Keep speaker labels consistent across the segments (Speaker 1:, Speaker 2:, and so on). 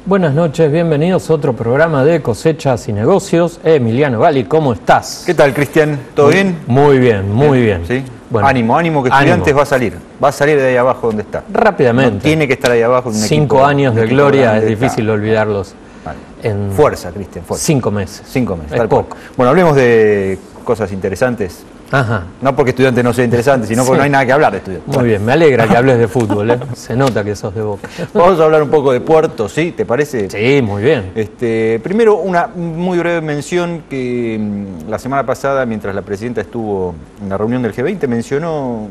Speaker 1: Buenas noches, bienvenidos a otro programa de Cosechas y Negocios. Emiliano Gali, ¿cómo estás?
Speaker 2: ¿Qué tal, Cristian? ¿Todo bien?
Speaker 1: Muy bien, muy bien.
Speaker 2: ¿Sí?
Speaker 1: Bueno,
Speaker 2: ánimo, que Estudiantes va a salir de ahí abajo donde está.
Speaker 1: Rápidamente.
Speaker 2: No tiene que estar ahí abajo.
Speaker 1: 5 años de gloria, es difícil olvidarlos.
Speaker 2: Vale.
Speaker 1: En
Speaker 2: fuerza, Cristian, fuerza.
Speaker 1: 5 meses.
Speaker 2: 5 meses,
Speaker 1: es
Speaker 2: tal
Speaker 1: poco.
Speaker 2: cual. Bueno, hablemos de cosas interesantes.
Speaker 1: Ajá.
Speaker 2: No porque Estudiantes no sea interesante, sino porque no hay nada que hablar de Estudiantes.
Speaker 1: Muy bien, me alegra que hables de fútbol, ¿eh? Se nota que sos de Boca.
Speaker 2: Vamos a hablar un poco de Puerto, ¿sí? ¿Te parece?
Speaker 1: Sí, muy bien.
Speaker 2: Primero, una muy breve mención que la semana pasada, mientras la presidenta estuvo en la reunión del G20, mencionó,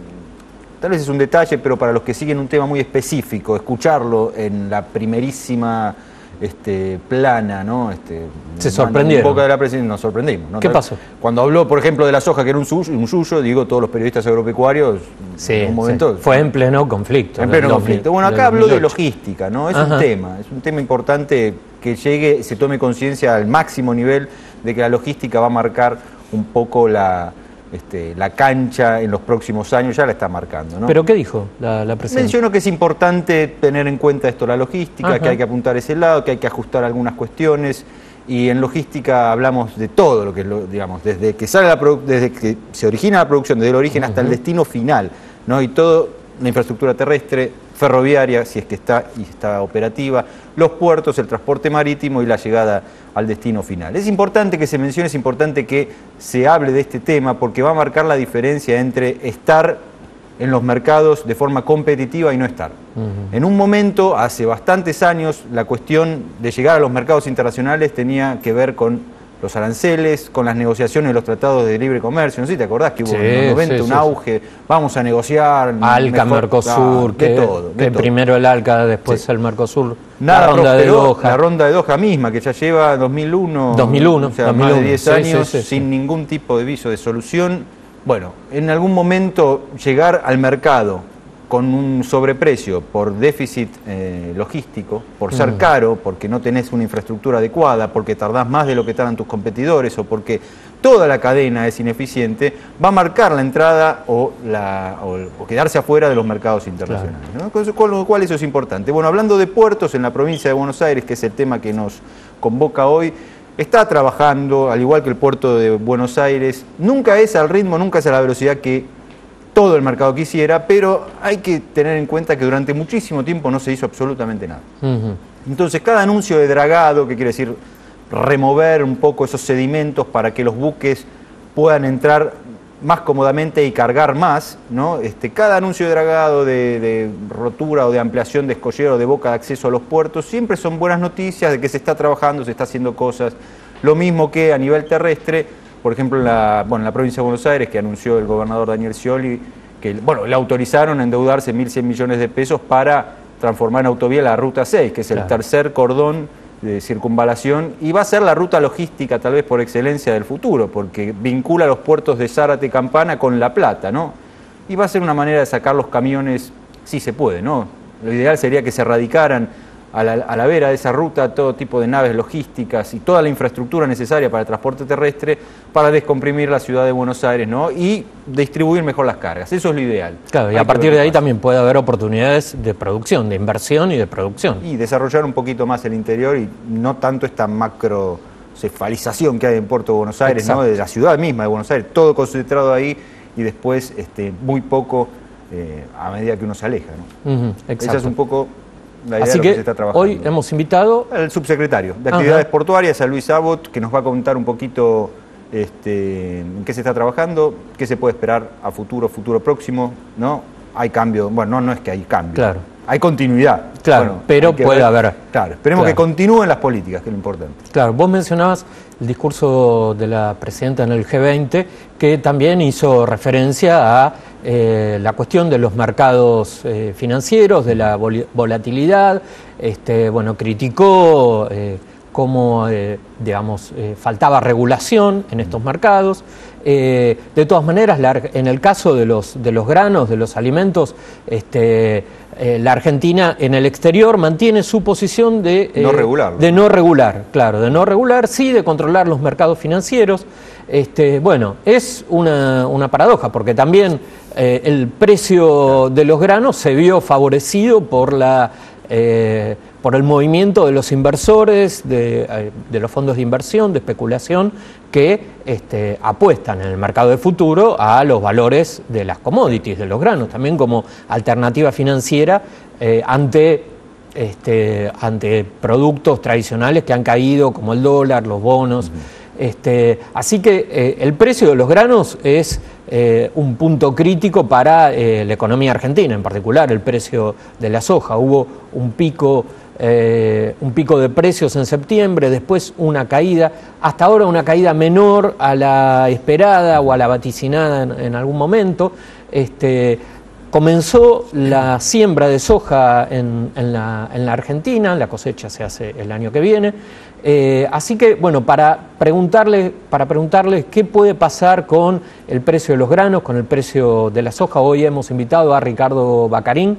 Speaker 2: tal vez es un detalle, pero para los que siguen un tema muy específico, escucharlo en la primerísima plana, ¿no?
Speaker 1: Se sorprendieron.
Speaker 2: En boca de la presidenta nos sorprendimos, ¿no?
Speaker 1: ¿Qué pasó?
Speaker 2: Cuando habló, por ejemplo, de la soja, que era un suyo, digo, todos los periodistas agropecuarios,
Speaker 1: Sí,
Speaker 2: en un momento...
Speaker 1: sí. Fue en pleno conflicto.
Speaker 2: En pleno conflicto. Bueno, acá habló de logística, ¿no? Es un tema importante que se tome conciencia al máximo nivel de que la logística va a marcar un poco la cancha en los próximos años, ya la está marcando, ¿no?
Speaker 1: ¿Pero qué dijo la presidenta?
Speaker 2: Mencionó que es importante tener en cuenta esto, la logística, que hay que apuntar a ese lado, que hay que ajustar algunas cuestiones, y en logística hablamos de todo lo que, digamos, desde que se origina la producción, desde el origen hasta el destino final, ¿no? Y todo, la infraestructura terrestre, ferroviaria, si es que está operativa, los puertos, el transporte marítimo y la llegada al destino final. Es importante que se mencione, es importante que se hable de este tema porque va a marcar la diferencia entre estar en los mercados de forma competitiva y no estar. En un momento, hace bastantes años, la cuestión de llegar a los mercados internacionales tenía que ver con los aranceles, con las negociaciones de los tratados de libre comercio. No sé si te acordás que hubo en los 90 un auge, vamos a negociar...
Speaker 1: ALCA, Mercosur,
Speaker 2: de todo.
Speaker 1: Primero el ALCA, después el Mercosur,
Speaker 2: la ronda de Doha. La ronda de Doha misma, que ya lleva 2001, o sea, más de 10 años, sin ningún tipo de viso de solución. Bueno, en algún momento llegar al mercado con un sobreprecio por déficit logístico, por ser caro, porque no tenés una infraestructura adecuada, porque tardás más de lo que tardan tus competidores o porque toda la cadena es ineficiente, va a marcar la entrada o quedarse afuera de los mercados internacionales, ¿no? Con lo cual eso es importante. Bueno, hablando de puertos en la provincia de Buenos Aires, que es el tema que nos convoca hoy, está trabajando, al igual que el puerto de Buenos Aires, nunca es al ritmo, nunca es a la velocidad que todo el mercado quisiera, pero hay que tener en cuenta que durante muchísimo tiempo no se hizo absolutamente nada. Entonces, cada anuncio de dragado, que quiere decir remover un poco esos sedimentos para que los buques puedan entrar más cómodamente y cargar más, ¿no? Cada anuncio de dragado, de rotura o de ampliación de escollero, de boca de acceso a los puertos, siempre son buenas noticias de que se está trabajando, se está haciendo cosas. Lo mismo que a nivel terrestre, por ejemplo, en la provincia de Buenos Aires, que anunció el gobernador Daniel Scioli, que le autorizaron a endeudarse 1.100 millones de pesos para transformar en autovía la Ruta 6, que es el tercer cordón de circunvalación, y va a ser la ruta logística tal vez por excelencia del futuro, porque vincula los puertos de Zárate y Campana con La Plata, ¿no? Y va a ser una manera de sacar los camiones, si se puede, ¿no? Lo ideal sería que se radicaran a la vera de esa ruta todo tipo de naves logísticas y toda la infraestructura necesaria para el transporte terrestre para descomprimir la ciudad de Buenos Aires, ¿no? Y distribuir mejor las cargas. Eso es lo ideal. Claro, y a partir de ahí también puede haber oportunidades de producción, de inversión y de producción. Y desarrollar un poquito más el interior y no tanto esta macrocefalización que hay en Puerto de Buenos Aires, ¿no? De la ciudad misma de Buenos Aires, todo concentrado ahí y después muy poco a medida que uno se aleja, ¿no? Esa es un poco... Así que se está trabajando. Hoy hemos invitado al subsecretario de Actividades Portuarias, a Luis Abbott, que nos va a contar un poquito en qué se está trabajando, qué se puede esperar a futuro próximo, ¿no? Hay cambio, bueno, no es que hay cambio. Claro. hay continuidad.
Speaker 1: Claro, bueno, pero puede haber.
Speaker 2: Claro, esperemos que continúen las políticas, que es lo importante.
Speaker 1: Claro, vos mencionabas el discurso de la presidenta en el G20, que también hizo referencia a la cuestión de los mercados financieros, de la volatilidad. Bueno, criticó cómo, digamos, faltaba regulación en estos mercados. De todas maneras, en el caso de los granos, de los alimentos, la Argentina en el exterior mantiene su posición de no regular, sí, de controlar los mercados financieros. Bueno, es una paradoja, porque también el precio de los granos se vio favorecido por el movimiento de los inversores, de los fondos de inversión, de especulación, que apuestan en el mercado de futuro a los valores de las commodities, de los granos, también como alternativa financiera ante productos tradicionales que han caído, como el dólar, los bonos. Así que el precio de los granos es un punto crítico para la economía argentina, en particular el precio de la soja. Hubo un pico de precios en septiembre, después una caída, hasta ahora una caída menor a la esperada o a la vaticinada en algún momento. Comenzó la siembra de soja en la Argentina, la cosecha se hace el año que viene. Así que, bueno, para preguntarles qué puede pasar con el precio de los granos, con el precio de la soja, hoy hemos invitado a Ricardo Bacarín,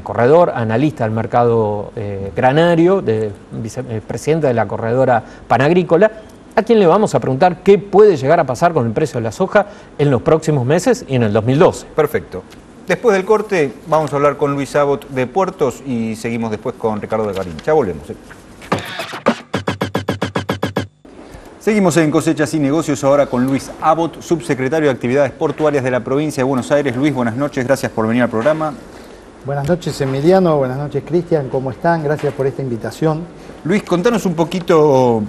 Speaker 1: corredor, analista del mercado granario, vicepresidente de la corredora Panagrícola, a quien le vamos a preguntar qué puede llegar a pasar con el precio de la soja en los próximos meses y en el 2012.
Speaker 2: Perfecto. Después del corte vamos a hablar con Luis Abbott de Puertos y seguimos después con Ricardo Bacarín. Ya volvemos. Seguimos en Cosechas y Negocios ahora con Luis Abbott, subsecretario de Actividades Portuarias de la provincia de Buenos Aires. Luis, buenas noches, gracias por venir al programa.
Speaker 3: Buenas noches, Emiliano, buenas noches, Cristian, ¿cómo están? Gracias por esta invitación.
Speaker 2: Luis, contanos un poquito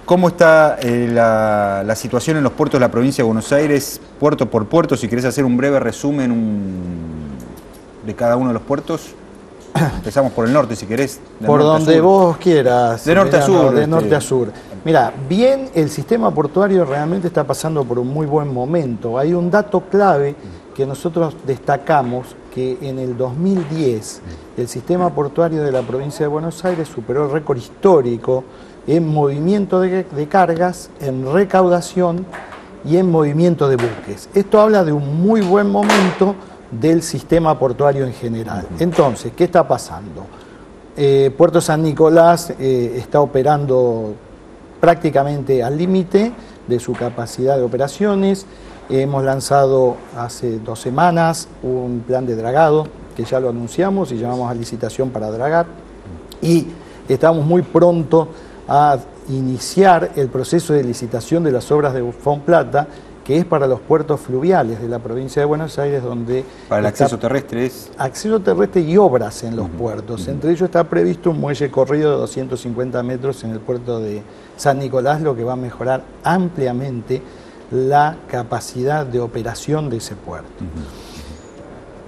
Speaker 2: cómo está la situación en los puertos de la provincia de Buenos Aires, puerto por puerto, si querés hacer un breve resumen de cada uno de los puertos. Empezamos por el norte, si querés.
Speaker 3: Por donde vos quieras.
Speaker 2: De norte a sur.
Speaker 3: De norte a sur. Mira, bien, el sistema portuario realmente está pasando por un muy buen momento. Hay un dato clave que nosotros destacamos, que en el 2010 el sistema portuario de la provincia de Buenos Aires superó el récord histórico en movimiento de cargas, en recaudación y en movimiento de buques. Esto habla de un muy buen momento del sistema portuario en general. Entonces, ¿qué está pasando? Puerto San Nicolás está operando prácticamente al límite de su capacidad de operaciones. Hemos lanzado hace 2 semanas un plan de dragado, que ya lo anunciamos y llamamos a licitación para dragar. Y estamos muy pronto a iniciar el proceso de licitación de las obras de Fonplata, que es para los puertos fluviales de la provincia de Buenos Aires, donde...
Speaker 2: Para el acceso terrestre es...
Speaker 3: Acceso terrestre y obras en los puertos. Entre ellos está previsto un muelle corrido de 250 metros en el puerto de San Nicolás, lo que va a mejorar ampliamente la capacidad de operación de ese puerto.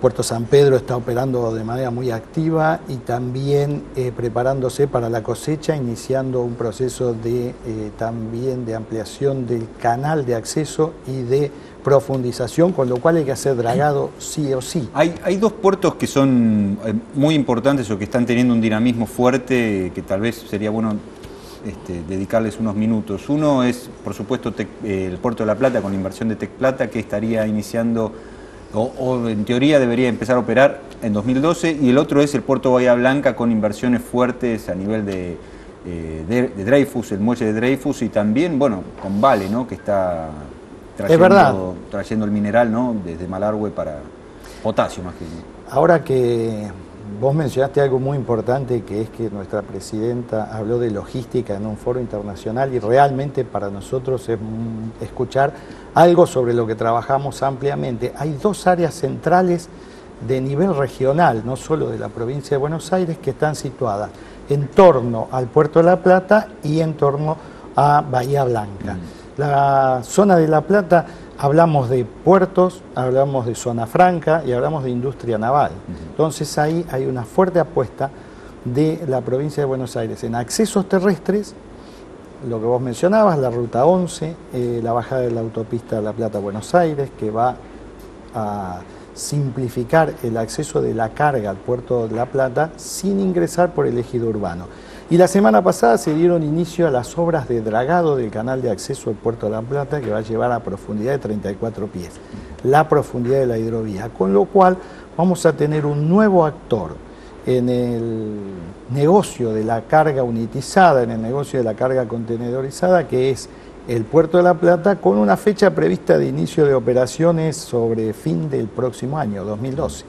Speaker 3: Puerto San Pedro está operando de manera muy activa y también preparándose para la cosecha, iniciando un proceso también de ampliación del canal de acceso y de profundización, con lo cual hay que hacer dragado sí o sí.
Speaker 2: Hay 2 puertos que son muy importantes o que están teniendo un dinamismo fuerte, que tal vez sería bueno dedicarles unos minutos. Uno es, por supuesto, el Puerto de la Plata, con la inversión de Tecplata, que estaría iniciando... O en teoría debería empezar a operar en 2012, y el otro es el Puerto Bahía Blanca, con inversiones fuertes a nivel de Dreyfus, el muelle de Dreyfus, y también, bueno, con Vale, ¿no?, que está trayendo el mineral, ¿no?, desde Malargüe para potasio más que...
Speaker 3: Ahora que vos mencionaste algo muy importante, que es que nuestra presidenta habló de logística en un foro internacional, y realmente para nosotros es escuchar algo sobre lo que trabajamos ampliamente. Hay 2 áreas centrales de nivel regional, no solo de la provincia de Buenos Aires, que están situadas en torno al Puerto de la Plata y en torno a Bahía Blanca. La zona de La Plata hablamos de puertos, hablamos de zona franca y hablamos de industria naval. Entonces ahí hay una fuerte apuesta de la provincia de Buenos Aires en accesos terrestres, lo que vos mencionabas, la ruta 11, la bajada de la autopista de La Plata-Buenos Aires, que va a simplificar el acceso de la carga al puerto de La Plata sin ingresar por el ejido urbano. Y la semana pasada se dieron inicio a las obras de dragado del canal de acceso al puerto de La Plata, que va a llevar a profundidad de 34 pies, la profundidad de la hidrovía, con lo cual vamos a tener un nuevo actor en el negocio de la carga unitizada, en el negocio de la carga contenedorizada, que es el Puerto de La Plata, con una fecha prevista de inicio de operaciones sobre fin del próximo año, 2012.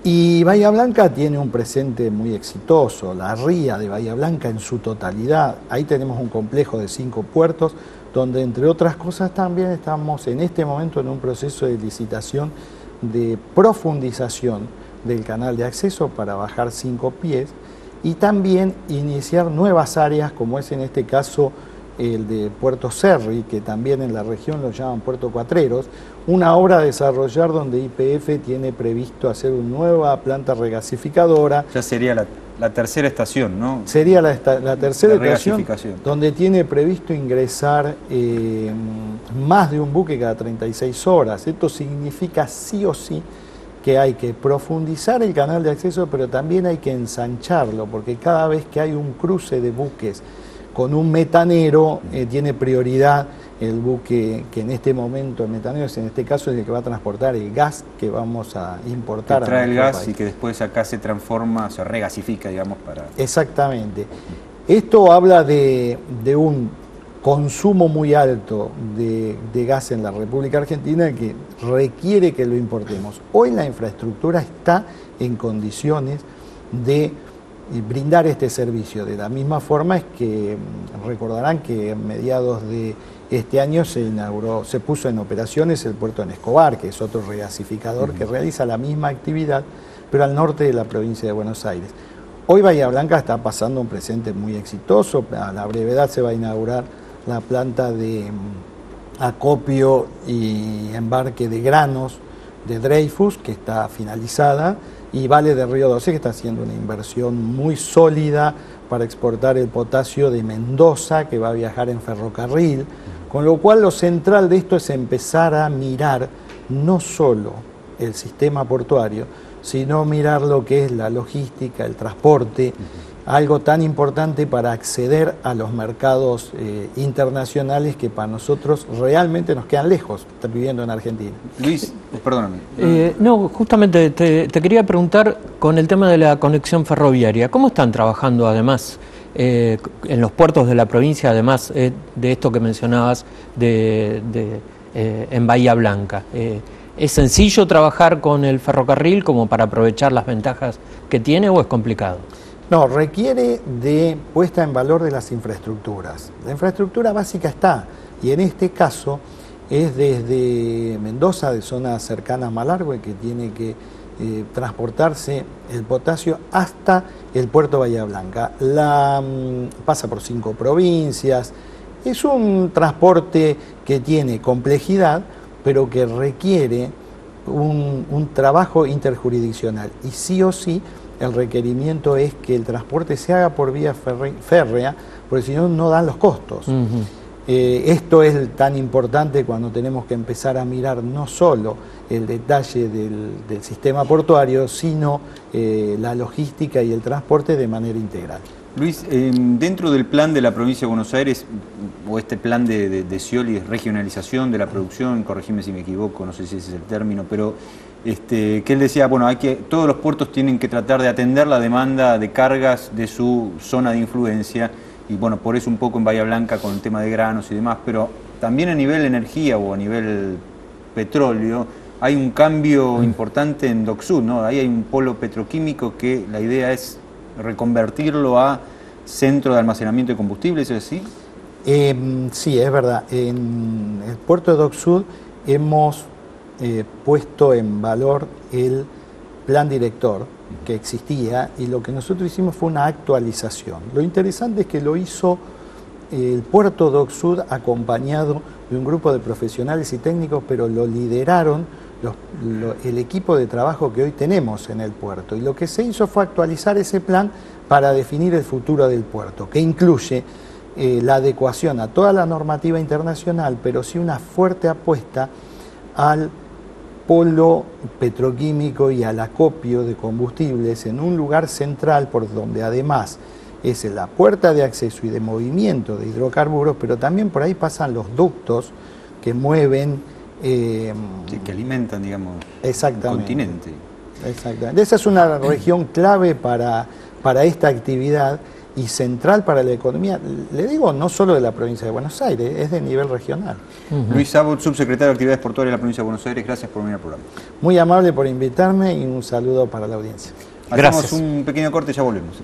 Speaker 3: Y Bahía Blanca tiene un presente muy exitoso, la ría de Bahía Blanca en su totalidad. Ahí tenemos un complejo de 5 puertos, donde entre otras cosas también estamos en este momento en un proceso de licitación de profundización del canal de acceso para bajar 5 pies y también iniciar nuevas áreas, como es en este caso el de Puerto Cerri, que también en la región lo llaman Puerto Cuatreros, una obra a desarrollar donde YPF tiene previsto hacer una nueva planta regasificadora.
Speaker 2: Ya sería la tercera estación, ¿no?
Speaker 3: Sería la tercera estación, donde tiene previsto ingresar más de un buque cada 36 horas. Esto significa sí o sí que hay que profundizar el canal de acceso, pero también hay que ensancharlo, porque cada vez que hay un cruce de buques con un metanero, tiene prioridad el buque que en este momento, el metanero en este caso es el que va a transportar el gas que vamos a importar.
Speaker 2: Que trae el gas país. Y que después acá se transforma, se regasifica, digamos, para...
Speaker 3: Exactamente. Esto habla de un consumo muy alto de gas en la República Argentina que requiere que lo importemos. Hoy la infraestructura está en condiciones de brindar este servicio. De la misma forma es que recordarán que a mediados de este año se puso en operaciones el puerto de Escobar, que es otro regasificador que realiza la misma actividad, pero al norte de la provincia de Buenos Aires. Hoy Bahía Blanca está pasando un presente muy exitoso. A la brevedad se va a inaugurar la planta de acopio y embarque de granos de Dreyfus, que está finalizada, y Vale de Río 12, que está haciendo una inversión muy sólida para exportar el potasio de Mendoza, que va a viajar en ferrocarril, con lo cual lo central de esto es empezar a mirar no solo el sistema portuario, sino mirar lo que es la logística, el transporte, algo tan importante para acceder a los mercados internacionales que para nosotros realmente nos quedan lejos, estar viviendo en Argentina.
Speaker 2: Luis, perdóname.
Speaker 1: No, justamente te quería preguntar con el tema de la conexión ferroviaria. ¿Cómo están trabajando además en los puertos de la provincia, además de esto que mencionabas en Bahía Blanca? ¿Es sencillo trabajar con el ferrocarril como para aprovechar las ventajas que tiene o es complicado?
Speaker 3: No, requiere de puesta en valor de las infraestructuras. La infraestructura básica está, y en este caso es desde Mendoza, de zona cercana a Malargüe, que tiene que transportarse el potasio hasta el puerto Bahía Blanca. Pasa por 5 provincias, es un transporte que tiene complejidad, pero que requiere un trabajo interjurisdiccional, y sí o sí el requerimiento es que el transporte se haga por vía férrea, porque si no, no dan los costos. Esto es tan importante cuando tenemos que empezar a mirar no solo el detalle del sistema portuario, sino la logística y el transporte de manera integral.
Speaker 2: Luis, dentro del plan de la provincia de Buenos Aires, o este plan de Scioli, regionalización de la producción, corregime si me equivoco, no sé si ese es el término, pero que él decía, bueno, todos los puertos tienen que tratar de atender la demanda de cargas de su zona de influencia, y bueno, por eso un poco en Bahía Blanca con el tema de granos y demás, pero también a nivel energía o a nivel petróleo, hay un cambio importante en DocSud, ¿no? Ahí hay un polo petroquímico que la idea es reconvertirlo a centro de almacenamiento de combustibles, ¿es así?
Speaker 3: Sí, es verdad. En el puerto de DocSud hemos puesto en valor el plan director que existía, y lo que nosotros hicimos fue una actualización. Lo interesante es que lo hizo el puerto Dock Sud acompañado de un grupo de profesionales y técnicos, pero lo lideraron el equipo de trabajo que hoy tenemos en el puerto. Y lo que se hizo fue actualizar ese plan para definir el futuro del puerto, que incluye la adecuación a toda la normativa internacional, pero sí una fuerte apuesta al polo petroquímico y al acopio de combustibles en un lugar central por donde además es la puerta de acceso y de movimiento de hidrocarburos, pero también por ahí pasan los ductos que mueven...
Speaker 2: sí, que alimentan, digamos, el continente.
Speaker 3: Exactamente. Esa es una región clave para esta actividad y central para la economía, le digo, no solo de la provincia de Buenos Aires, es de nivel regional.
Speaker 2: Luis Abbott, subsecretario de Actividades Portuarias de la provincia de Buenos Aires, gracias por venir al programa.
Speaker 3: Muy amable por invitarme y un saludo para la audiencia.
Speaker 2: Hacemos un pequeño corte y ya volvemos.